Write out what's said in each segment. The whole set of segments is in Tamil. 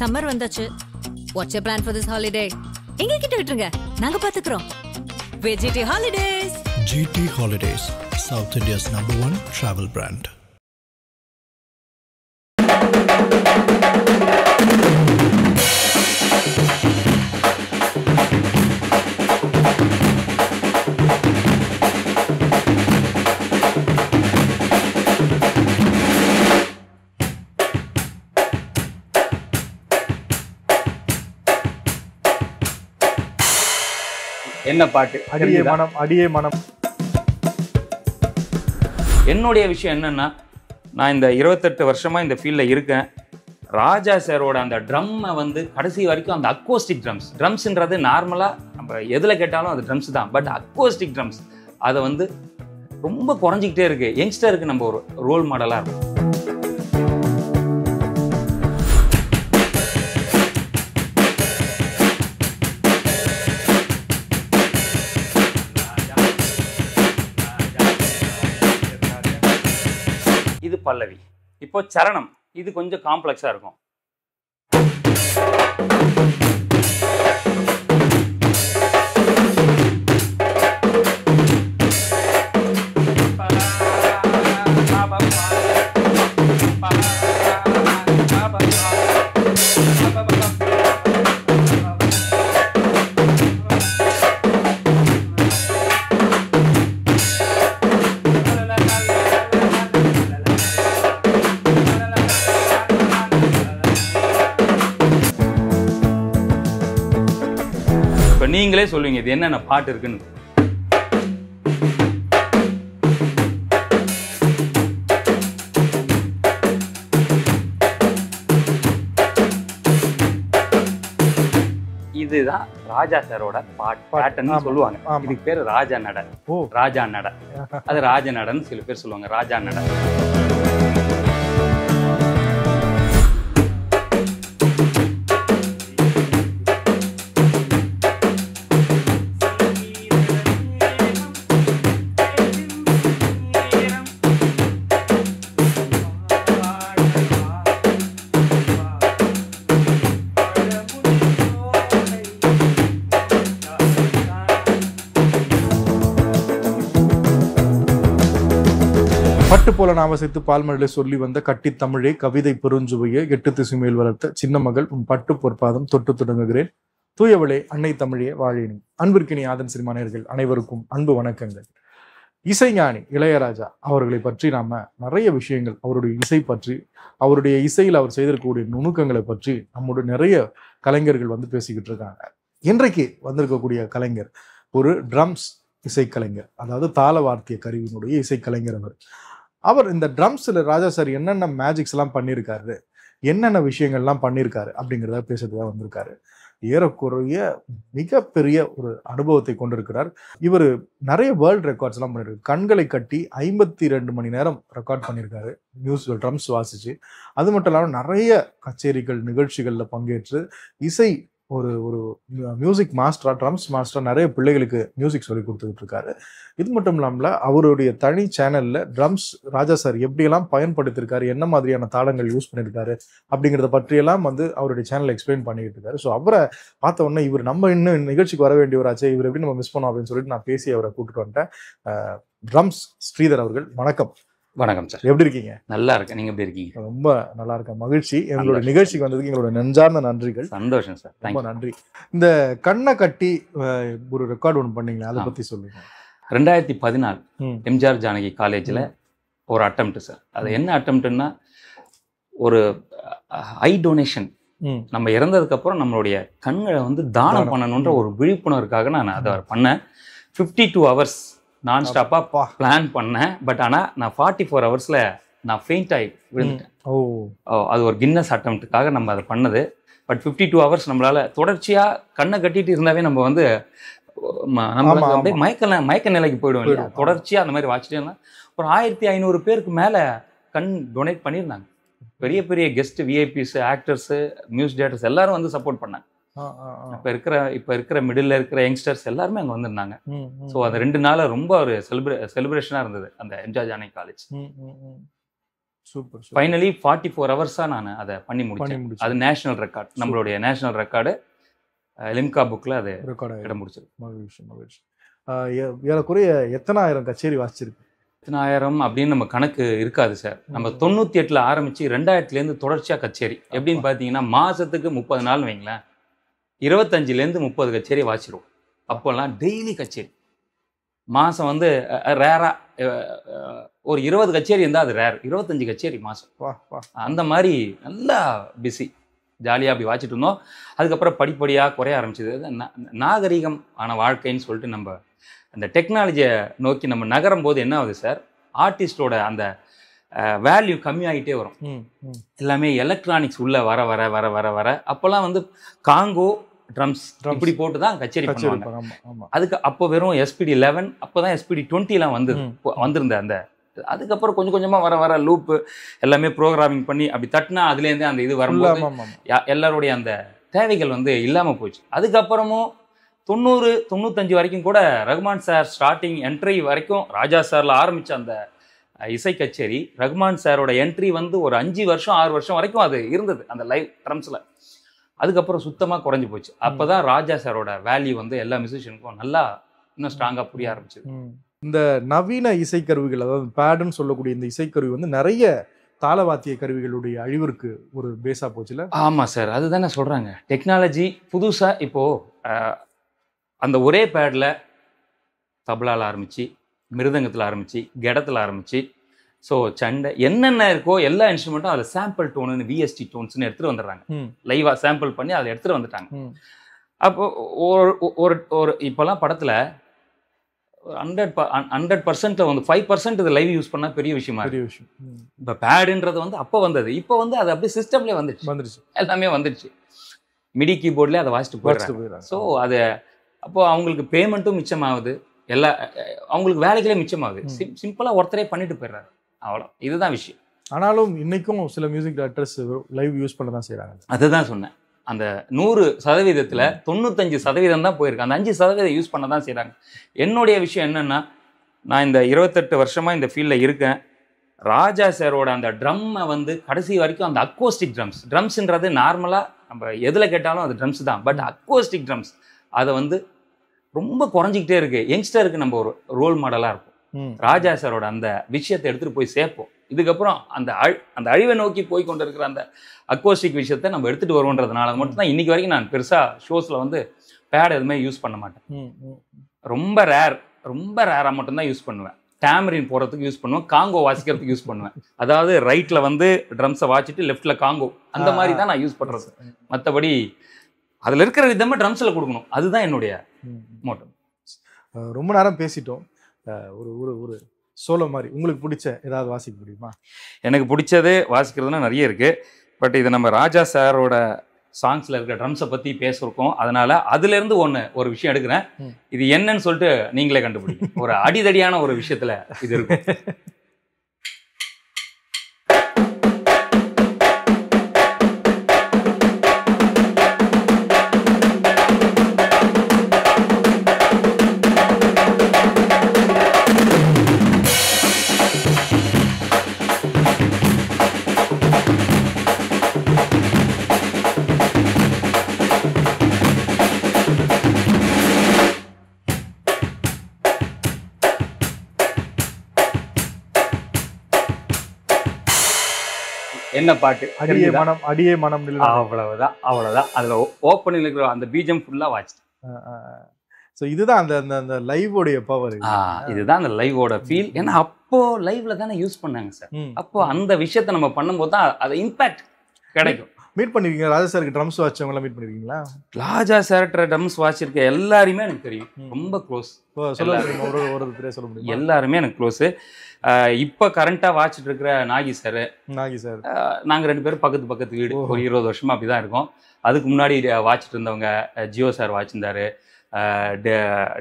சம்மர் வந்தாச்சு. What's your plan for this holiday? எங்க கிட்ட விட்டுருங்க, நாங்க பாத்துக்கிறோம். VGT Holidays. GT Holidays, South India's #1 travel brand. என்ன பாட்டு? அடியே மனம், அடியே மனம். என்னுடைய விஷயம் என்னன்னா, நான் இந்த 28 வருஷமா இந்த ஃபீல்டில் இருக்கேன். ராஜா சாரோட அந்த ட்ரம்மை வந்து கடைசி வரைக்கும் அந்த அக்கோஸ்டிக் ட்ரம்ஸ்ன்றது நார்மலாக நம்ம எதில் கேட்டாலும் அது ட்ரம்ஸ் தான். பட் அக்கோஸ்டிக் ட்ரம்ஸ் அதை வந்து ரொம்ப குறைஞ்சிக்கிட்டே இருக்கு. யங்ஸ்டருக்கு நம்ம ஒரு ரோல் மாடலாக இருக்கும். இது பல்லவி. இப்போ சரணம், இது கொஞ்சம் காம்ப்ளெக்ஸா இருக்கும். நீங்களே சொல்லுவீங்க இது என்னென்ன பாட்டு இருக்குன்னு. இதுதான் ராஜா சாரோட பாட்டுன்னு சொல்லுவாங்க. இதுக்கு பேரு ராஜா நட. ராஜா நட, அது ராஜ நடன்னு சில பேர் சொல்லுவாங்க. ராஜா நட. பட்டு போல நாமசித்து பால்மழை சொல்லி வந்த கட்டி தமிழே கவிதை பெருஞ்சுவையே எட்டு திசுமேல் வளர்த்த சின்ன மகள் உன் பட்டு பொற்பாதம் தொட்டு தொடங்குகிறேன். தூயவளே அன்னை தமிழே வாழினி. அன்பிற்கினி ஆதன் சிறுமானியர்கள் அனைவருக்கும் அன்பு வணக்கங்கள். இசைஞானி இளையராஜா அவர்களை பற்றி நாம நிறைய விஷயங்கள், அவருடைய இசை பற்றி, அவருடைய இசையில் அவர் செய்திருக்கக்கூடிய நுணுக்கங்களை பற்றி நம்முடைய நிறைய கலைஞர்கள் வந்து பேசிக்கிட்டு இருக்காங்க. இன்றைக்கு வந்திருக்கக்கூடிய கலைஞர் ஒரு ட்ரம்ஸ் இசைக்கலைஞர், அதாவது தாள வார்த்திய கருவியினுடைய இசைக்கலைஞர். அவர் இந்த ட்ரம்ஸில் ராஜா சார் என்னென்ன மேஜிக்ஸ் எல்லாம் பண்ணியிருக்காரு, என்னென்ன விஷயங்கள்லாம் பண்ணியிருக்காரு அப்படிங்கிறத பேசுறதுதான் வந்திருக்காரு. ஏறக்குறைய மிகப்பெரிய ஒரு அனுபவத்தை கொண்டிருக்கிறார். இவர் நிறைய வேர்ல்டு ரெக்கார்ட்ஸ் எல்லாம் பண்ணியிருக்காரு. கண்களை கட்டி 52 மணி நேரம் ரெக்கார்ட் பண்ணியிருக்காரு மியூசிக்கல் ட்ரம்ஸ் வாசிச்சு. அது மட்டும் இல்லாமல் நிறைய கச்சேரிகள் நிகழ்ச்சிகளில் பங்கேற்று இசை ஒரு ஒரு மியூசிக் மாஸ்டரா, ட்ரம்ஸ் மாஸ்டரா நிறைய பிள்ளைகளுக்கு மியூசிக் சொல்லி கொடுத்துக்கிட்டு இருக்காரு. இது மட்டும் இல்லாமல் அவருடைய தனி சேனல்ல ட்ரம்ஸ் ராஜா சார் எப்படியெல்லாம் பயன்படுத்தியிருக்காரு, என்ன மாதிரியான தாளங்கள் யூஸ் பண்ணியிருக்காரு அப்படிங்கிறத பற்றியெல்லாம் வந்து அவருடைய சேனல் எக்ஸ்பிளைன் பண்ணிக்கிட்டு இருக்காரு. ஸோ அவரை பார்த்த உடனே இவர் நம்ம இன்னும் நிகழ்ச்சிக்கு வர வேண்டியவராச்சே, இவர் எப்படி நம்ம மிஸ் பண்ணோம் அப்படின்னு சொல்லிட்டு நான் பேசி அவரை கூப்பிட்டு வந்துட்டேன். ட்ரம்ஸ் ஸ்ரீதர் அவர்கள், வணக்கம். வணக்கம் சார், எப்படி இருக்கீங்க? நல்லா இருக்கேன், நீங்க எப்படி இருக்கீங்க? ரொம்ப நல்லா இருக்கேன், மகிழ்ச்சி. எங்களோட நிகழ்ச்சிக்கு வந்ததுக்கு எங்களோட நெஞ்சார்ந்த நன்றிகள். சந்தோஷம் சார், ரொம்ப நன்றி. இந்த கண்ணை கட்டி ஒரு ரெக்கார்டு ஒன்று பண்ணீங்களா, அதை பத்தி சொல்லுங்க. 2014 எம்ஜிஆர் ஜானகி காலேஜில் ஒரு அட்டெம்ப்ட் சார். அது என்ன அட்டெம்ப்ட்னா, ஒரு ஐ டொனேஷன். நம்ம இறந்ததுக்கப்புறம் நம்மளுடைய கண்களை வந்து தானம் பண்ணணுன்ற ஒரு விழிப்புணர்வுக்காக நான் அதை பண்ணேன். 52 hours நான் ஸ்டாப்பாக பிளான் பண்ணேன். பட் ஆனால் நான் 44 hours நான் ஃபெயிண்ட் ஆகி விழுந்துட்டேன். அது ஒரு கின்னஸ் அட்டெம்ப்ட்டுக்காக நம்ம அதை பண்ணது. பட் 52 hours நம்மளால தொடர்ச்சியாக கண்ணை கட்டிட்டு இருந்தாவே நம்ம வந்து நம்மளுக்கு அப்படியே மயக்க நிலைக்கு போயிடுவோம் இல்லையா. தொடர்ச்சியாக அந்த மாதிரி வாச்சிட்டே இருந்தால் ஒரு 1500 பேருக்கு மேலே கண் டொனேட் பண்ணியிருந்தாங்க. பெரிய பெரிய guest, VIPs, actors, music directors எல்லாரும் வந்து சப்போர்ட் பண்ணாங்க. இப்போ இருக்கிற மிடில் இருக்கிற யங்ஸ்டர்ஸ் எல்லாருமே அங்கே வந்திருந்தாங்க. ஸோ அந்த 2 நாள் ரொம்ப ஒரு செலிப்ரேஷனாக இருந்தது அந்த MGR Janaki college. Super. Finally 44 ஹவர்ஸாக நான் அதை பண்ணி முடிச்சேன். அது நேஷனல் ரெக்கார்ட், நம்மளுடைய நேஷனல் ரெக்கார்டு லிம்கா புக்கில் அது இடம் பிடிச்சிருக்கு. மகிழ்ச்சி மகிழ்ச்சி. ஏறக்குறைய எத்தனாயிரம் கச்சேரி வாசிச்சிருக்கு? 1000 அப்படின்னு நம்ம கணக்கு இருக்காது சார். நம்ம 98ல் ஆரம்பித்து 2000லேருந்து தொடர்ச்சியாக கச்சேரி. எப்படின்னு பார்த்தீங்கன்னா மாதத்துக்கு 30 நாள் வைங்களேன், 25லேருந்து 30 கச்சேரி வாசிடுவோம். அப்போல்லாம் டெய்லி கச்சேரி. மாதம் வந்து ரேராக ஒரு 20 கச்சேரி இருந்தால் அது ரேர், 25 கச்சேரி மாதம். அந்த மாதிரி நல்லா பிஸி, ஜாலியாக அப்படி வாச்சிட்டு இருந்தோம். அதுக்கப்புறம் படிப்படியாக குறைய ஆரம்பிச்சிது. நாகரிகம் ஆன வாழ்க்கைன்னு சொல்லிட்டு நம்ம அந்த டெக்னாலஜியை நோக்கி நம்ம நகரும் போது என்ன ஆகுது சார், ஆர்டிஸ்டோட அந்த வேல்யூ கம்மியாகிட்டே வரும். எல்லாமே எலக்ட்ரானிக்ஸ் உள்ளே வர வர வர வர வர அப்போல்லாம் வந்து காங்கோ ட்ரம்ஸ் இப்படி போட்டு தான் கச்சேரி பண்ணுவாங்க. அதுக்கு அப்போ வெறும் SPD 11, அப்போ தான் SPD 20லாம் வந்திருந்த அந்த. அதுக்கப்புறம் கொஞ்சம் கொஞ்சமாக வர வர லூப்பு எல்லாமே ப்ரோக்ராமிங் பண்ணி அப்படி தட்டினா அதுலேருந்தே அந்த இது வரும்போது எல்லாருடைய அந்த தேவைகள் வந்து இல்லாமல் போச்சு. அதுக்கப்புறமும் 90, 95 வரைக்கும் கூட ரகுமான் சார் ஸ்டார்டிங் என்ட்ரி வரைக்கும் ராஜா சாரில் ஆரம்பித்த அந்த இசை கச்சேரி, ரகுமான் சாரோட என்ட்ரி வந்து ஒரு 5 வருஷம் 6 வருஷம் வரைக்கும் அது இருந்தது அந்த லைவ் ட்ரம்ஸில். அதுக்கப்புறம் சுத்தமாக குறைஞ்சி போச்சு. அப்போ தான் ராஜா சாரோட வேல்யூ வந்து எல்லா மியூசிஷியனுக்கும் நல்லா இன்னும் ஸ்ட்ராங்காக புரிய ஆரம்பிச்சது. இந்த நவீன இசைக்கருவிகள், அதாவது பேடுன்னு சொல்லக்கூடிய இந்த இசைக்கருவி வந்து நிறைய தாளவாத்திய கருவிகளுடைய அழிவிற்கு ஒரு பேஸா போச்சுல? ஆமாம் சார், அதுதானே சொல்கிறாங்க. டெக்னாலஜி புதுசாக இப்போது அந்த ஒரே பேடில் தபலாவில் ஆரம்பித்து, மிருதங்கத்தில் ஆரம்பித்து, கெடத்தில் ஆரம்பித்து, ஸோ சண்டை என்னென்ன இருக்கோ எல்லா இன்ஸ்ட்ருமெண்ட்டும் அதில் சாம்பிள் டோனு VST டோன்ஸ்னு எடுத்துகிட்டு வந்துடுறாங்க. லைவாக சாம்பிள் பண்ணி அதை எடுத்துகிட்டு வந்துட்டாங்க. அப்போ ஒரு இப்போல்லாம் படத்தில் 100% வந்து 5% இது லைவ் யூஸ் பண்ணால் பெரிய விஷயமா இருக்கு. இப்போ பேடுன்றது வந்து அப்போ வந்தது, இப்போ வந்து அது அப்படியே சிஸ்டம்லேயே வந்துடுச்சு, எல்லாமே வந்துடுச்சு. மிடி கீபோர்ட்லேயே அதை வாசிட்டு போயிடுறாங்க. ஸோ அது அப்போது அவங்களுக்கு பேமெண்ட்டும் மிச்சமாகுது, அவங்களுக்கு வேலைகளே மிச்சமாகுது. சிம்பிளாக ஒருத்தரே பண்ணிட்டு போயிடுறாரு, அவ்வளோ. இதுதான் விஷயம். ஆனாலும் இன்னைக்கும் சில மியூசிக் டைரக்டர்ஸ் லைவ் யூஸ் பண்ண தான் செய்கிறாங்க. அதுதான் சொன்னேன், அந்த 100%ல் 95% தான் போயிருக்கு. அந்த 5% யூஸ் பண்ண தான் செய்கிறாங்க. என்னுடைய விஷயம் என்னென்னா, நான் இந்த 28 வருஷமாக இந்த ஃபீல்டில் இருக்கேன். ராஜா சாரோட அந்த ட்ரம்மை வந்து கடைசி வரைக்கும் அந்த அக்கோஸ்டிக் ட்ரம்ஸ்ன்றது நார்மலாக நம்ம எதில் கேட்டாலும் அது ட்ரம்ஸ் தான். பட் அக்கோஸ்டிக் ட்ரம்ஸ் அதை வந்து ரொம்ப குறைஞ்சிக்கிட்டே இருக்குது. யங்ஸ்டருக்கு நம்ம ஒரு ரோல் மாடலாக இருக்கும். ராஜா சாரோட அந்த விஷயத்தை எடுத்துகிட்டு போய் சேர்ப்போம். இதுக்கப்புறம் அந்த அழிவை நோக்கி போய் கொண்டு இருக்கிற அந்த அக்கோஸ்டிக் விஷயத்தை நம்ம எடுத்துகிட்டு வருவோன்றதுனால மட்டும்தான் இன்றைக்கி வரைக்கும் நான் பெருசாக ஷோஸில் வந்து பேட் எதுவுமே யூஸ் பண்ண மாட்டேன். ரொம்ப ரேராக மட்டும்தான் யூஸ் பண்ணுவேன். டேமரின் போகிறதுக்கு யூஸ் பண்ணுவேன், காங்கோ வாசிக்கிறதுக்கு யூஸ் பண்ணுவேன். அதாவது ரைட்டில் வந்து ட்ரம்ஸை வாசிட்டு லெஃப்டில் காங்கோ, அந்த மாதிரி தான் நான் யூஸ் பண்ணுறது. மற்றபடி அதில் இருக்கிற விதமாக ட்ரம்ஸில் கொடுக்கணும், அதுதான் என்னுடைய மோட்டோ. ரொம்ப நேரம் பேசிட்டோம். ஒரு சோலோ மாதிரி உங்களுக்கு பிடிச்ச ஏதாவது வாசிக்க முடியுமா? எனக்கு பிடிச்சது வாசிக்கிறதுனா நிறைய இருக்குது. பட் இது நம்ம ராஜா சாரோட சாங்ஸில் இருக்கிற ட்ரம்ஸை பற்றி பேசியிருக்கோம். அதனால் அதுலேருந்து ஒரு விஷயம் எடுக்கிறேன். இது என்னன்னு சொல்லிட்டு நீங்களே கண்டுபிடிங்க. ஒரு அடிதடியான ஒரு விஷயத்தில் இது இருக்கும். என்ன பாட்டு? அடியே மனம். அவ்வளவுதான். அதுல ஓப்பனில் இருக்கிற அந்த பீஜம் ஃபுல்லா வாசிட்டேன். ஸோ இதுதான் அந்த லைவோடைய பவர். இதுதான் அந்த லைவோட ஃபீல். ஏன்னா அப்போ லைவ்ல தானே யூஸ் பண்ணாங்க சார். அப்போ அந்த விஷயத்த நம்ம பண்ணும்போது தான் அது இம்பாக்ட் கிடைக்கும். மீட் பண்ணிருக்கீங்க ராஜா சாருக்கு ட்ரம்ஸ் வாட்சவங்கள மீட் பண்ணிருக்கீங்களா? ராஜா சார்ட்ட ட்ரம்ஸ் வாட்சிருக்க எல்லாருமே எனக்கு தெரியும், ரொம்ப க்ளோஸ். சொல்ல முடியும்? எல்லாருமே எனக்கு க்ளோஸு. இப்போ கரண்ட்டாக வாட்சிட்டு இருக்கிற நாகி சார் நாங்கள் 2 பேரும் பக்கத்து வீடு. ஒரு 20 வருஷமா அப்படிதான் இருக்கோம். அதுக்கு முன்னாடி வாட்சிட்டு இருந்தவங்க ஜியோ சார் வாட்சிருந்தாரு,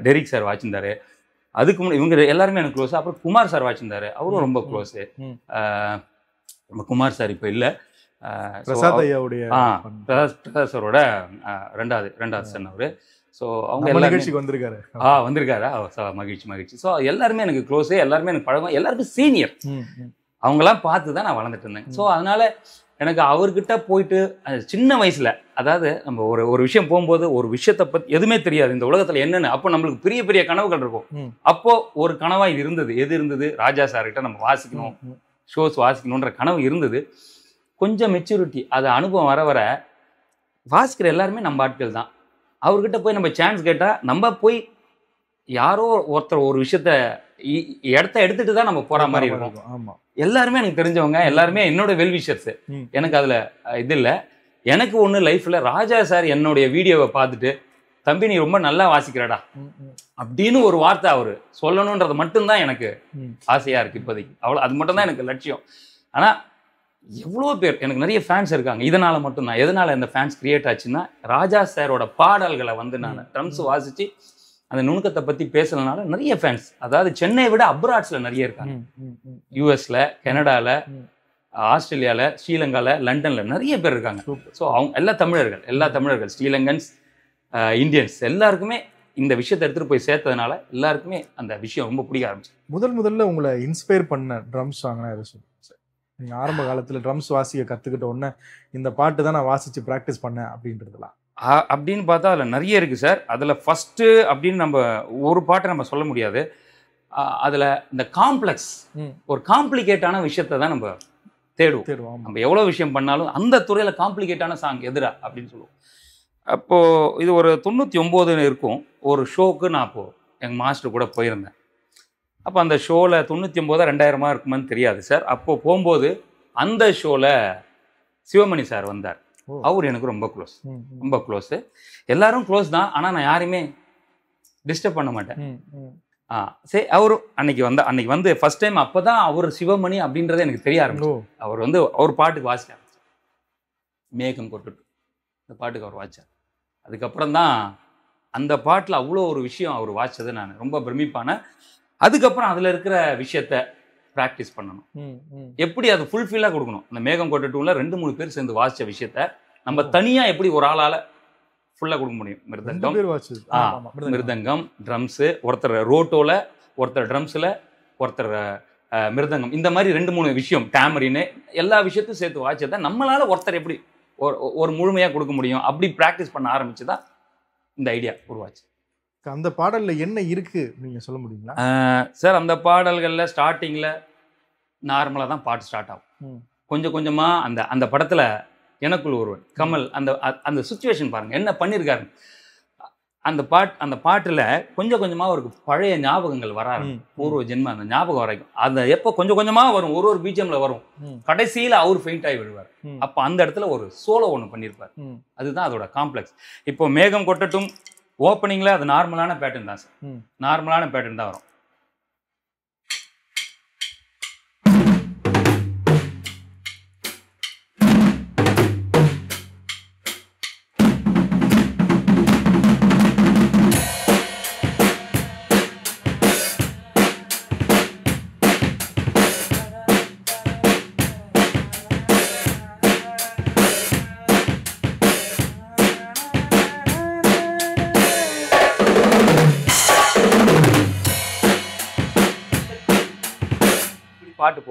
டெரிக் சார் வாட்சிருந்தாரு. அதுக்கு முன்னாடி இவங்க எல்லாருமே எனக்கு க்ளோஸ். அப்புறம் குமார் சார் வாட்சிருந்தாரு, அவரும் ரொம்ப க்ளோஸு. குமார் சார் இப்போ இல்லை, பிரசாத் ஐயாவுடைய பிரசாத் சாரோட ரெண்டாவது சன் அவரு. ஸோ அவங்க நிகழ்ச்சிக்கு வந்திருக்காரு. வந்திருக்காரா? மகிழ்ச்சி. ஸோ எல்லாருமே எனக்கு க்ளோஸு, எல்லாருமே எனக்கு பழகம், எல்லாருக்கும் சீனியர். அவங்களாம் பார்த்து தான் நான் வளர்ந்துட்டு இருந்தேன். ஸோ அதனால எனக்கு அவர்கிட்ட போயிட்டு சின்ன வயசுல, அதாவது நம்ம ஒரு விஷயம் போகும்போது ஒரு விஷயத்தை பற்றி எதுவுமே தெரியாது இந்த உலகத்தில் என்னென்னு. அப்போ நம்மளுக்கு பெரிய பெரிய கனவுகள் இருக்கும். அப்போ ஒரு கனவாக இது இருந்தது. எது இருந்தது? ராஜா சார்கிட்ட நம்ம வாசிக்கணும், ஷோஸ் வாசிக்கணுன்ற கனவு இருந்தது. கொஞ்சம் மெச்சூரிட்டி, அது அனுபவம் வர வர வாசிக்கிற எல்லாருமே நம்ம ஆட்கள் தான். அவர்கிட்ட போய் நம்ம சான்ஸ் கேட்டால் நம்ம போய் யாரோ ஒருத்தர் ஒரு விஷயத்த இடத்த எடுத்துட்டு தான் நம்ம போற மாதிரி இருக்கும். ஆமா, எல்லாருமே எனக்கு தெரிஞ்சவங்க, எல்லாருமே என்னோட வெல்விஷர்ஸ். எனக்கு அதுல இது இல்லை. எனக்கு ஒன்று லைஃப்ல ராஜா சார் என்னுடைய வீடியோவை பார்த்துட்டு, தம்பி நீ ரொம்ப நல்லா வாசிக்கிறடா அப்படின்னு ஒரு வார்த்தை அவர் சொல்லணுன்றது மட்டும்தான் எனக்கு ஆசையா இருக்கு இப்போதைக்கு. அவ்வளோ, அது மட்டும் தான் எனக்கு லட்சியம். ஆனா எவ்வளோ பேர், எனக்கு நிறைய ஃபேன்ஸ் இருக்காங்க. இதனால மட்டும்தான். எதனால இந்த ஃபேன்ஸ் கிரியேட் ஆச்சுன்னா, ராஜா சாரோட பாடல்களை வந்து நான் ட்ரம்ஸ் வாசிச்சு அந்த நுணுக்கத்தை பத்தி பேசலனால நிறைய ஃபேன்ஸ், அதாவது சென்னையை விட அப்ராட்ஸ்ல நிறைய இருக்காங்க. யூஎஸ்ல, கனடால, ஆஸ்திரேலியால, ஸ்ரீலங்கால, லண்டன்ல நிறைய பேர் இருக்காங்க. ஸோ அவங்க எல்லா தமிழர்கள் ஸ்ரீலங்கன்ஸ், இந்தியன்ஸ் எல்லாருக்குமே இந்த விஷயத்தை எடுத்துட்டு போய் சேர்த்ததுனால எல்லாருக்குமே அந்த விஷயம் ரொம்ப பிடிக்க ஆரம்பிச்சு. முதல்ல உங்களை இன்ஸ்பயர் பண்ண ட்ரம்ஸ் சாங்னா எதை சொல்லுங்க சார்? நீங்க ஆரம்ப காலத்துல ட்ரம்ஸ் வாசிக்க கத்துக்கிட்ட உடனே இந்த பாட்டு தான் நான் வாசிச்சு ப்ராக்டிஸ் பண்ணேன் அப்படின்றதுலாம் அப்படின்னு பார்த்தா அதில் நிறைய இருக்குது சார். அதில் ஃபஸ்ட்டு அப்படின்னு நம்ம ஒரு பாட்டை நம்ம சொல்ல முடியாது. அதில் இந்த காம்ப்ளெக்ஸ், ஒரு காம்ப்ளிகேட்டான விஷயத்தை தான் நம்ம தேடுவோம். நம்ம எவ்வளோ விஷயம் பண்ணாலும் அந்த துறையில் காம்ப்ளிகேட்டான சாங் எதிரா அப்படின்னு சொல்லுவோம். அப்போது இது ஒரு 99 இருக்கும். ஒரு ஷோக்கு நான் அப்போது எங்கள் மாஸ்டர் கூட போயிருந்தேன். அப்போ அந்த ஷோவில் 99 2000 இருக்குமான்னு தெரியாது சார். அப்போது போகும்போது அந்த ஷோவில் சிவமணி சார் வந்தார். அவர் எனக்கு ரொம்ப க்ளோஸு. எல்லாரும் க்ளோஸ் தான். ஆனால் நான் யாரையுமே டிஸ்டர்ப் பண்ண மாட்டேன். சரி, அவரு அன்னைக்கு வந்து ஃபர்ஸ்ட் டைம் அப்போ தான் அவர் சிவமணி அப்படின்றத எனக்கு தெரிய ஆரம்பிச்சு. அவர் வந்து அவர் பாட்டுக்கு வாசிக்க ஆரம்பிச்சார். மேகம் கொட்டுட்டு இந்த பாட்டுக்கு அவர் வாசிச்சார். அதுக்கப்புறம் தான் அந்த பாட்டில் அவ்வளோ ஒரு விஷயம் அவர் வாசிச்சது நான் ரொம்ப பிரமிப்பானேன். அதுக்கப்புறம் அதில் இருக்கிற விஷயத்த ப்ராக்டிஸ் பண்ணணும். எப்படி அது ஃபுல்ஃபில்லாக கொடுக்கணும். இந்த மேகம் கொட்டட்டுல 2-3 பேர் சேர்ந்து வாசிச்ச விஷயத்த நம்ம தனியாக எப்படி ஒரு ஆளால் ஃபுல்லாக கொடுக்க முடியும்? மிருதங்கம், ட்ரம்ஸு, ஒருத்தர் ரோட்டோவில், ஒருத்தர் ட்ரம்ஸில், ஒருத்தர் மிருதங்கம், இந்த மாதிரி 2-3 விஷயம், டேமரின்னு எல்லா விஷயத்தையும் சேர்த்து வாசிச்சதை நம்மளால் ஒருத்தர் எப்படி ஒரு முழுமையாக கொடுக்க முடியும்? அப்படி ப்ராக்டிஸ் பண்ண ஆரம்பிச்சு தான் இந்த ஐடியா உருவாச்சு. அந்த பாடல்ல என்ன இருக்கு நீங்க சொல்ல முடியுங்களா சார்? அந்த பாடல்கள்ல ஸ்டார்டிங்ல நார்மலா தான் பாட்டு ஸ்டார்ட் ஆகும். கொஞ்சம் கொஞ்சமா அந்த படத்துல எனக்குள் ஒருவன் கமல் அந்த சுச்சுவேஷன் பாருங்க என்ன பண்ணியிருக்காரு. அந்த பாட்டுல கொஞ்சம் கொஞ்சமா அவருக்கு பழைய ஞாபகங்கள் வர ஆரம்பிக்கும். பூர்வ ஜென்ம அந்த ஞாபகம் வரைக்கும் அந்த எப்போ கொஞ்சம் கொஞ்சமா வரும். ஒரு பிஜிஎம்ல வரும். கடைசியில அவர் ஃபெயிண்ட் ஆகி விடுவார். அப்ப அந்த இடத்துல ஒரு சோலோ ஒன்று பண்ணியிருப்பார். அதுதான் அதோட காம்ப்ளெக்ஸ். இப்போ மேகம் கொட்டட்டும் ஓப்பனிங்ல அது நார்மலான பேட்டர்ன் தான் சார். நார்மலான பேட்டர்ன் தான் வரும்.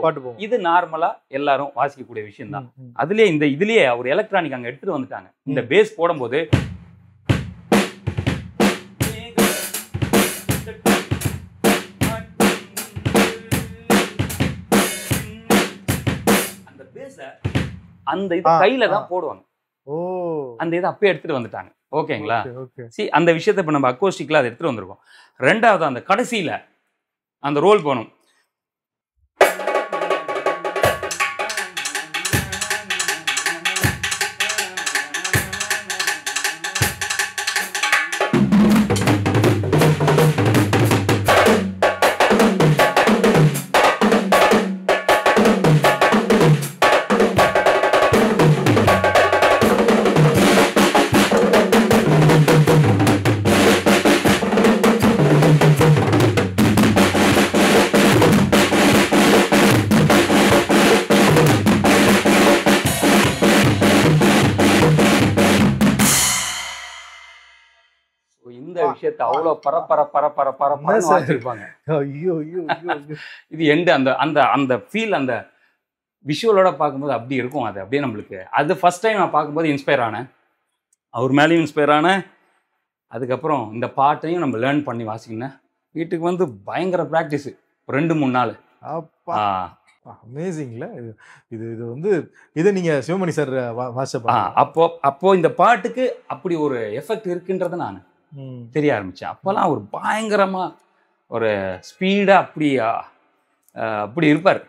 பாட்டு போகும். இது நார்மலா எல்லாரும் வாசிக்கக்கூடிய விஷயம் தான். இதுலயே அவர் எலக்ட்ரானிக் அங்க எடுத்துட்டு வந்துட்டாங்க. இந்த பேஸ் போடும்போது அந்த பேஸ அந்த இது கையில தான் போடுவாங்க. அந்த இதை அப்பயே எடுத்துட்டு வந்துட்டாங்க. ஓகேங்களா? அந்த விஷயத்தை இப்ப நம்ம அக்கோஸ்டிக்ல அதை எடுத்துட்டு வந்திருக்கோம். ரெண்டாவது அந்த கடைசியில அந்த ரோல் போகணும். இந்த விஷயத்தை அவ்வளவு பரப்பரப்பாங்க. இது எண்டு அந்த ஃபீல் அந்த விஷுவலோட பார்க்கும்போது அப்படி இருக்கும். அது அப்படியே நம்மளுக்கு அது ஃபர்ஸ்ட் டைம் நான் பார்க்கும்போது இன்ஸ்பயர் ஆனேன். அவர் மேலேயும் இன்ஸ்பயர் ஆனேன். அதுக்கப்புறம் இந்த பாட்டையும் நம்ம லேர்ன் பண்ணி வாசிக்கணும். வீட்டுக்கு வந்து பயங்கர ப்ராக்டிஸு 2-3 நாள். அப்பா அமேசிங்ல. இது இது வந்து இதை நீங்க சிவமணி சார் வாட்ஸ்அப் அப்போ இந்த பாட்டுக்கு அப்படி ஒரு எஃபெக்ட் இருக்குன்றத நான் தெரிய ஆரம்பித்தேன். அப்போல்லாம் ஒரு பயங்கரமா ஒரு ஸ்பீடாக அப்படி இருப்பார்.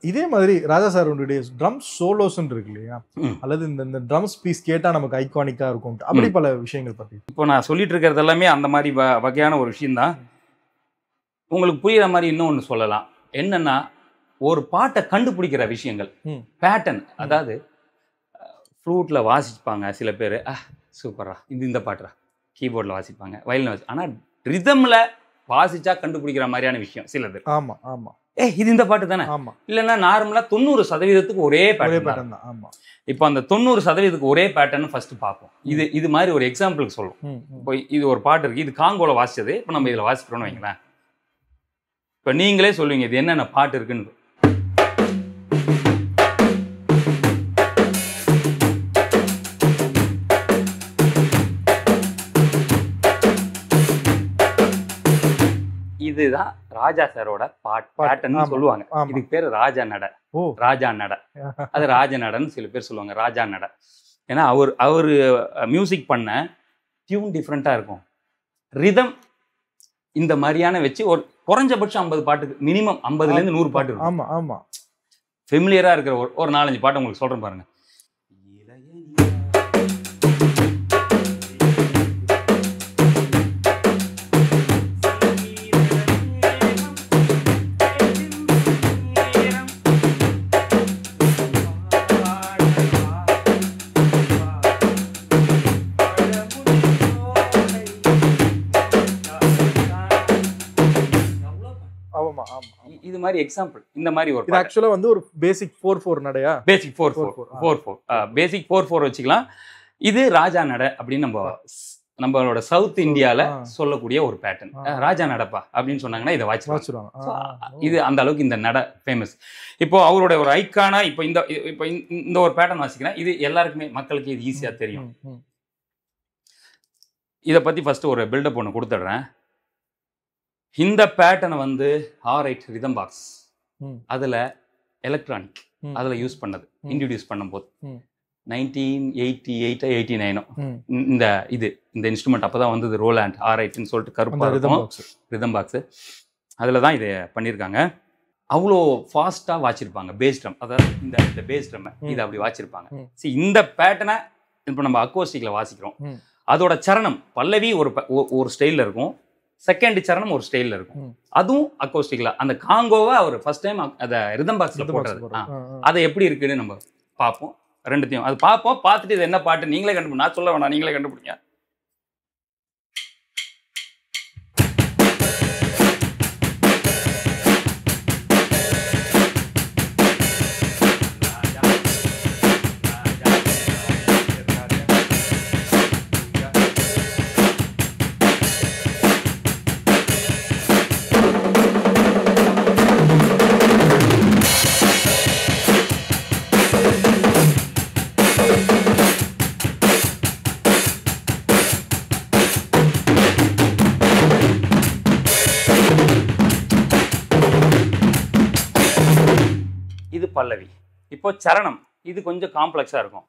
இதே மாதிரி ராஜா சாருடைய ட்ரம் சோலோஸ்ன்னு இருக்கு இல்லையா, அல்லது இந்த ட்ரம்ஸ் பீஸ் கேட்டால் நமக்கு ஐகானிக்காக இருக்கும், அப்படி பல விஷயங்கள் பற்றி இப்போ நான் சொல்லிட்டு இருக்கிறது எல்லாமே அந்த மாதிரி வகையான ஒரு விஷயம்தான். உங்களுக்கு புரியுற மாதிரி இன்னொன்று சொல்லலாம். என்னன்னா, ஒரு பாட்டை கண்டுபிடிக்கிற விஷயங்கள், பேட்டர்ன். அதாவது ஃப்ளூட்டில் வாசிப்பாங்க சில பேர், சூப்பரா இந்த பாட்டுறா, கீபோர்டில் வாசிப்பாங்க, வயலின் வாசி, ஆனால் ரிதமில் வாசிச்சா கண்டுபிடிக்கிற மாதிரியான விஷயம் சிலது. ஆமா ஆமா, இது இந்த பாட்டு தானே. ஆமா, இல்லைன்னா நார்மலாக 90% ஒரே பேட்டர்ன் தான். ஆமா, இப்போ அந்த 90% ஒரே பேட்டர்ன் ஃபர்ஸ்ட் பார்ப்போம். இது மாதிரி ஒரு எக்ஸாம்பிளுக்கு சொல்லுவோம். இப்போ இது ஒரு பாட்டு இருக்கு, இது காங்கோல வாசிச்சது, இப்போ நம்ம இதில் வாசிக்கிறோம்னு வைங்களேன். இப்போ நீங்களே சொல்லுவீங்க இது என்னென்ன பாட்டு இருக்குன்னு. இதுதான் ராஜா சாரோட பாட்டுன்னு சொல்லுவாங்க. இதுக்கு பேரு ராஜா நட. ராஜா நட, அது ராஜ நடன்னு சில பேர் சொல்லுவாங்க, ராஜா நட. ஏன்னா அவரு மியூசிக் பண்ண டியூன் டிஃப்ரெண்டா இருக்கும், ரிதம் இந்த மாதிரியான வச்சு ஒரு குறைஞ்சபட்சம் 50 பாட்டுக்கு, மினிமம் 50லேருந்து 100 பாட்டு இருக்கும். ஆமா ஆமா, ஃபெமிலியரா இருக்கிற ஒரு 4-5 பாட்டு உங்களுக்கு சொல்றேன் பாருங்க. இது மாதிரி எக்ஸாம்பிள், இந்த மாதிரி ஒரு ஆக்சுவலா வந்து ஒரு பேசிக் 4/4 நடையா, பேசிக் 4/4 பேசிக் 4/4 வச்சுக்கலாம். இது ராஜா நட அப்படின்னு நம்மளோட சவுத் இந்தியால சொல்லக்கூடிய ஒரு பேட்டர்ன். ராஜா நடப்பா அப்படின்னு சொன்னாங்கன்னா இதை வாசிச்சுருவாங்க. இது அந்த அளவுக்கு இந்த நட ஃபேமஸ். இப்போ அவருடைய ஒரு ஐக்கானா இப்போ இந்த ஒரு பேட்டர்ன் வாசிக்கிறேன். இது எல்லாருக்குமே மக்களுக்கு இது ஈஸியா தெரியும். இதை பத்தி ஃபர்ஸ்ட் ஒரு பில்டப் ஒன்று கொடுத்துடுறேன். இந்த பேட்டர்னை வந்து R8 ரிதம் பாக்ஸ், அதுல எலக்ட்ரானிக் அதுல யூஸ் பண்ணது, இன்ட்ரடியூஸ் பண்ணும்போது 1988 89 இந்த இன்ஸ்ட்ருமெண்ட் அப்பதான் வந்தது. ரோலாண்ட் R8ன்னு சொல்லிட்டு கருப்பா ரிதம் பாக்ஸ், அதுல தான் இதை பண்ணியிருக்காங்க. அவ்வளோ ஃபாஸ்டா வாச்சிருப்பாங்க. பேஸ் ட்ரம், அதாவது இந்த பேஸ் ட்ரம் இதை அப்படி வாச்சிருப்பாங்க. சரி, இந்த பேட்டர்னை இப்போ நம்ம அக்கோஸ்டிக்ல வாசிக்கிறோம். அதோட சரணம் பல்லவி ஒரு ஸ்டைல்ல இருக்கும், செகண்ட் சரணம் ஒரு ஸ்டைல்ல இருக்கும். அதுவும் அக்கோஸ்டிக்ல. அந்த காங்கோவை அவர் ஃபர்ஸ்ட் டைம் அதை ரிதம் பாக்ஸ்ல போடுறது, அதை எப்படி இருக்குன்னு நம்ம பார்ப்போம். ரெண்டுத்தையும் அது பார்ப்போம். பார்த்துட்டு இது என்ன பாட்டு நீங்களே கண்டுபிடிங்க, நான் சொல்ல வேணாம், நீங்களே கண்டுபிடிங்க. இது பல்லவி. இப்போ சரணம், இது கொஞ்சம் காம்ப்ளெக்ஸா இருக்கும்.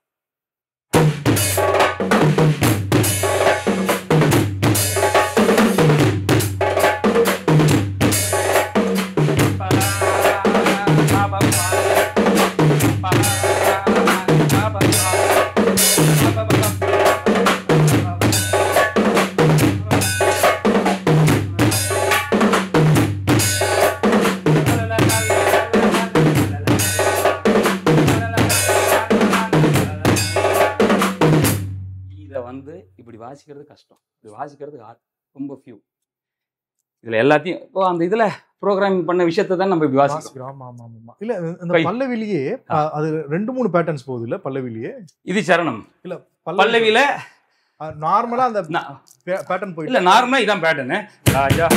இப்படி வாசிக்கிறது கஷ்டம், இது வாசிக்கிறது ரொம்ப ஃபியூ. இதுல எல்லாத்தையும் இப்போ அந்த இதுல ப்ரோக்ராமிங் பண்ண விஷயத்தை தான் நம்ம இப்படி வாசிக்கிறோம். ஆமா ஆமா ஆமா. இல்ல இந்த பல்லவிலேயே அது 2-3 பேட்டர்ன்ஸ் போகுது இல்ல பல்லவிலேயே. இது சரணம். இல்ல பல்லவியில நார்மலா அந்த பேட்டர்ன் போயிட்டு இல்ல நார்மலா இதான் பேட்டர்னு ராஜா.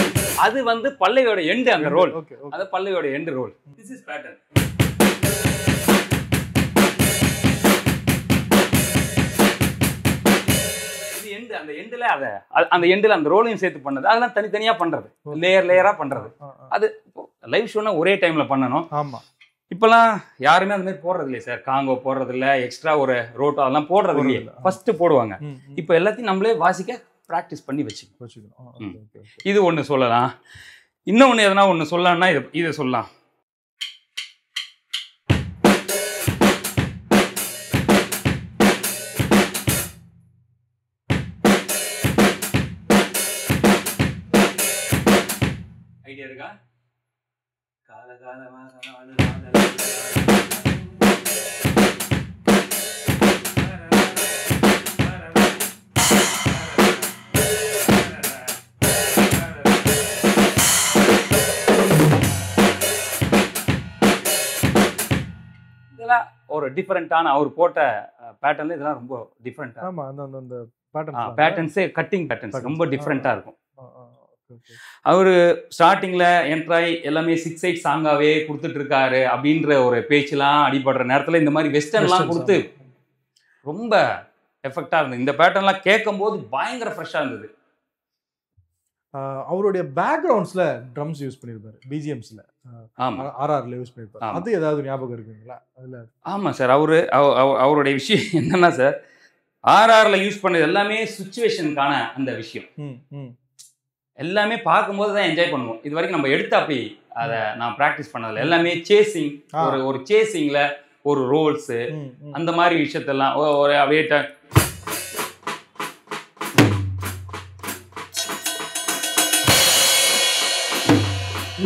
அது வந்து பல்லவியோட எண்டு அந்த ரோல். Okay okay. அது பல்லவியோட end role. This is pattern. இது எண்டு. அந்த எண்டுல அந்த எண்டுல அந்த ரோலையும் சேர்த்து பண்ணது. அதெல்லாம் தனித்தனியா பண்றது, லேயரா பண்றது. அது லைவ் ஷோனா ஒரே டைம்ல பண்ணணும். ஆமா. இப்பெல்லாம் யாருமே அந்த மாதிரி போடுறது இல்லையே சார். காங்கோ போடுறது இல்லை, எக்ஸ்ட்ரா ஒரு ரோட்டோ அதெல்லாம் போடுறது இல்லையே. ஃபர்ஸ்ட் போடுவாங்க. இப்போ எல்லாத்தையும் நம்மளே வாசிக்க ப்ராக்டிஸ் பண்ணி வச்சுக்கணும். இது ஒன்று சொல்லலாம். இன்னொன்று எதனா ஒன்று சொல்லலாம்னா இதை சொல்லலாம். ஐடியா இருக்கா? இதெல்லாம் ஒரு டிஃபரெண்டான அவர் போட்ட பேட்டர்ன்ல இதெல்லாம் ரொம்ப டிஃபரெண்டா. ஆமா, அந்த பேட்டர்ன்ஸே கட்டிங் பேட்டர்ன்ஸ் ரொம்ப டிஃபரெண்டா இருக்கும். அவரு ஸ்டார்டிங்ல என்ட்ராய் எல்லாமே 6/8 சாங்காவே கொடுத்துட்டு இருக்காரு அப்படின்ற ஒரு பேச்செல்லாம் அடிபடுற நேரத்துல இந்த மாதிரி வெஸ்டர்ன்லாம் கொடுத்து ரொம்ப எஃபெக்டா இருந்தது. இந்த பேட்டர்ன்லாம் கேட்கும் போது பயங்கர ஃப்ரெஷ்ஷா இருந்தது. அவருடைய பேக்ரவுண்ட்ஸ்ல ட்ரம்ஸ் யூஸ் பண்ணிருப்பாரு, பிஜிஎம்ஸ்ல. ஆமா, ஆர்ஆர்ல யூஸ் பண்ணிருப்பாரு. அது ஏதாவது ஞாபகம் இருக்குங்களா அதுல? ஆமா சார். அவருடைய விஷயம் என்னன்னா சார், ஆர்ஆர்ல யூஸ் பண்ணது எல்லாமே சிச்சுவேஷனுக்கான அந்த விஷயம். எல்லாமே பார்க்கும்போது தான் என்ஜாய் பண்ணுவோம். இது வரைக்கும் நம்ம எடுத்து அப்படி அதை நான் ப்ராக்டிஸ் பண்ணதில்லை. எல்லாமே சேசிங், ஒரு சேசிங்ல ஒரு ரோல்ஸ், அந்த மாதிரி விஷயத்தெல்லாம் ஒரு அப்படியே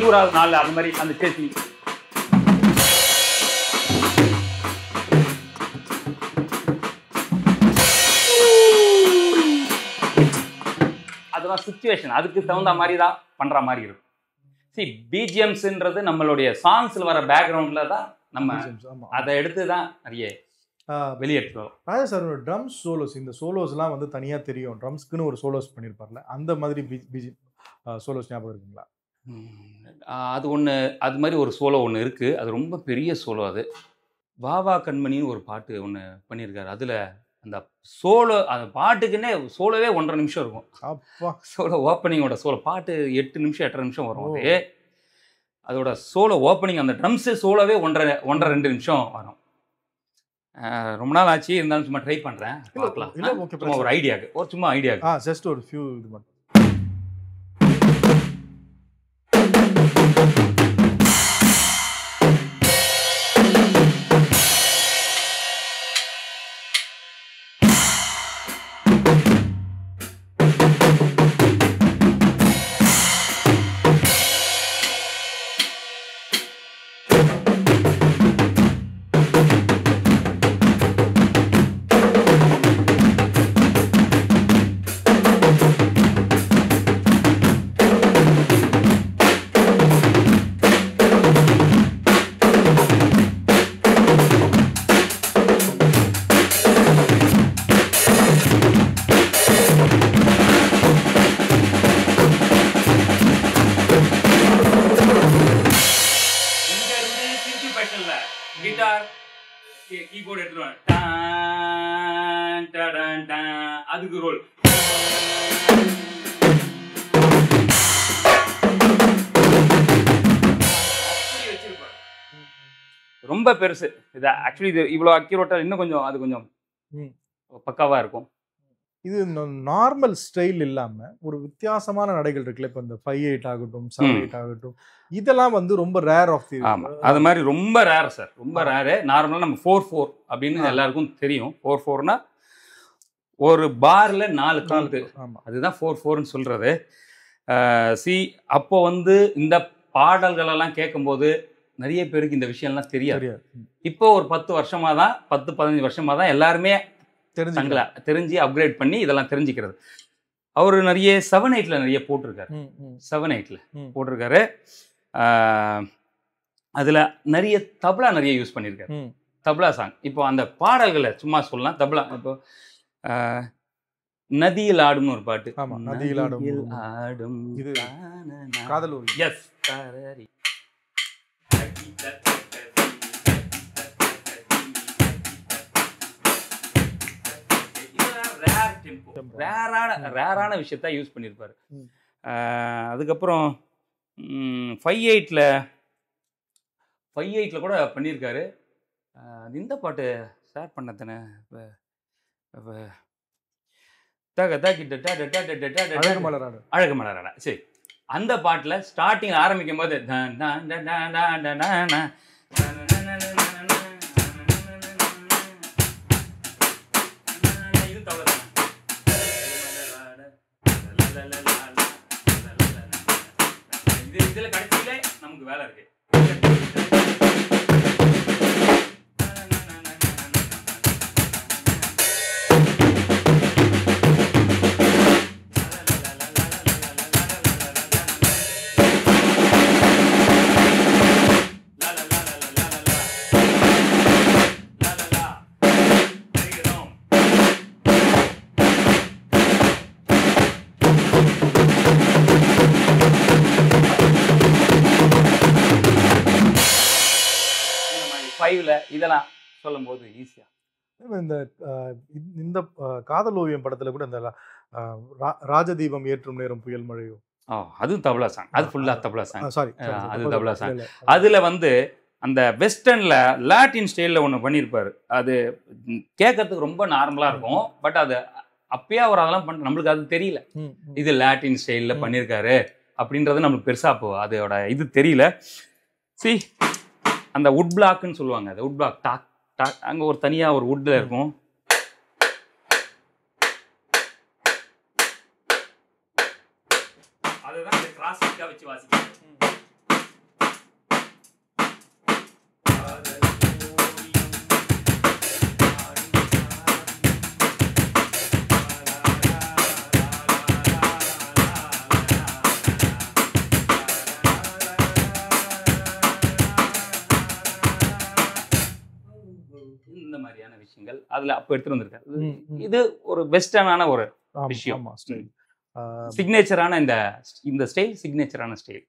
100வது நாள் அந்த மாதிரி அந்த சேசிங். அதெல்லாம் சிச்சுவேஷன், அதுக்கு தகுந்த மாதிரி தான் பண்ற மாதிரி இருக்கும். சி பிஜிஎம்ஸ்ன்றது நம்மளுடைய சாங்ஸ்ல வர பேக்ரவுண்ட்ல தான் நம்ம அதை எடுத்து தான் நிறைய வெளியேற்றோம். ராஜா சார், ட்ரம்ஸ் சோலோஸ், இந்த சோலோஸ்லாம் வந்து தனியாக தெரியும். ட்ரம்ஸ்க்குன்னு ஒரு சோலோஸ் பண்ணியிருப்பார்ல, அந்த மாதிரி பிஜி சோலோஸ் ஞாபகம் இருக்குங்களா? அது ஒன்று, அது மாதிரி ஒரு சோலோ ஒன்று இருக்குது. அது ரொம்ப பெரிய சோலோ. அது வாவா கண்மணின்னு ஒரு பாட்டு ஒன்று பண்ணியிருக்காரு. அதில் அந்த சோலோ, அந்த பாட்டுக்குன்னே சோலோவே 1.5 நிமிஷம் இருக்கும். அப்பா, சோலோ ஓப்பனிங்கோட சோலோ பாட்டு 8 நிமிஷம் 8.5 நிமிஷம் வரும். அது அதோட சோலோ ஓப்பனிங், அந்த ட்ரம்ஸு சோலோவே 1.5-2 நிமிஷம் வரும். ரொம்ப நாள் ஆச்சு, இருந்தாலும் சும்மா ட்ரை பண்ணுறேன், பார்க்கலாம். சும்மா ஒரு ஐடியாவுக்கு, சும்மா ஐடியாவுக்கு ஜஸ்ட் ஒரு ஃபியூ இது மட்டும். கிட்டார் கீபோர்டு எடுத்துருவேன், அதுக்கு ரோல். ரொம்ப பெருசு இது. ஆக்சுவலி இது இவ்வளோ அக்யூரேட்டா இன்னும் கொஞ்சம் அது கொஞ்சம் பக்காவா இருக்கும். இது நார்மல் ஸ்டைல் இல்லாம ஒரு வித்தியாசமான நடைகள் இருக்குல்ல. இப்போ இந்த 5/8 ஆகட்டும், 7/8 ஆகட்டும், இதெல்லாம் வந்து ரொம்ப ரேர் ஆஃப் தி. ஆமா, அது மாதிரி ரொம்ப ரேர் சார், ரொம்ப ரேரு. நார்மலா நம்ம 4/4 அப்படின்னு எல்லாருக்கும் தெரியும். 4/4னா ஒரு பார்ல 4 கவுண்ட், அதுதான் 4/4ன்னு சொல்றது. அப்போ வந்து இந்த பாடல்கள் எல்லாம் கேட்கும்போது நிறைய பேருக்கு இந்த விஷயம்லாம் தெரியாது. இப்போ ஒரு 10 வருஷமா தான், 10-15 வருஷமா தான் எல்லாருமே தெரிஞ்சு அப்கிரேட் பண்ணி இதெல்லாம் தெரிஞ்சுக்கிறது. அவரு நிறைய 7/8ல நிறைய போட்டிருக்காரு. 7/8ல போட்டிருக்காரு. அதுல நிறைய தபலா நிறைய யூஸ் பண்ணியிருக்காரு. தபலா சாங். இப்போ அந்த பாடல்களை சும்மா சொல்லலாம். தபலா இப்போ நதியில் ஆடும்னு ஒரு பாட்டு. ஆமா, நதியில் ஆடும் ஆடும் இது காதல் ஓவியம். எஸ். ரேரான விஷயத்த யூஸ் பண்ணியிருப்பாரு. அதுக்கப்புறம் 5/8ல கூட பண்ணியிருக்காரு. இந்த பாட்டு ஷேர் பண்ண அழகு மலராட. சரி, அந்த பாட்டுல ஸ்டார்டிங் ஆரம்பிக்கும் போது இதுல கடைசியில நமக்கு வேலை இருக்கு. இதெல்லாம் சொல்லும் போது ஈஸியா இந்த காதல் ஓவியம் படத்துல கூட இந்த ராஜதீபம் ஏற்றும் நேரம் புயல் மழையோ, அதுவும் தபலா சாங். அது ஃபுல்லா தபலா சாங். சாரி, அது தபலா சாங். அதுல வந்து அந்த வெஸ்டர்ன்ல லாட்டின் ஸ்டைல்ல ஒண்ணு பண்ணியிருப்பாரு. அது கேட்கறதுக்கு ரொம்ப நார்மலா இருக்கும். பட் அது அப்பயே அவர் அதெல்லாம் பண்ண நம்மளுக்கு அது தெரியல. இது லாட்டின் ஸ்டைல்ல பண்ணியிருக்காரு அப்படின்றது நம்மளுக்கு பெருசா அதோட இது தெரியல. சி, அந்த வுட் பிளாக்னு சொல்லுவாங்க. அது வுட் பிளாக் டாக் டாக் அங்கே ஒரு தனியாக ஒரு வுட்டில் இருக்கும். அதுதான் இந்த கிராசிக்காக வச்சு வாசிக்கிறது. இந்த மாதிரியான விஷயங்கள் அதுல அப்ப எடுத்துட்டு வந்திருக்காரு. இது ஒரு வெஸ்டர்னான ஒரு விஷயம். சிக்னேச்சரான இந்த ஸ்டைல் சிக்னேச்சரான ஸ்டைல்.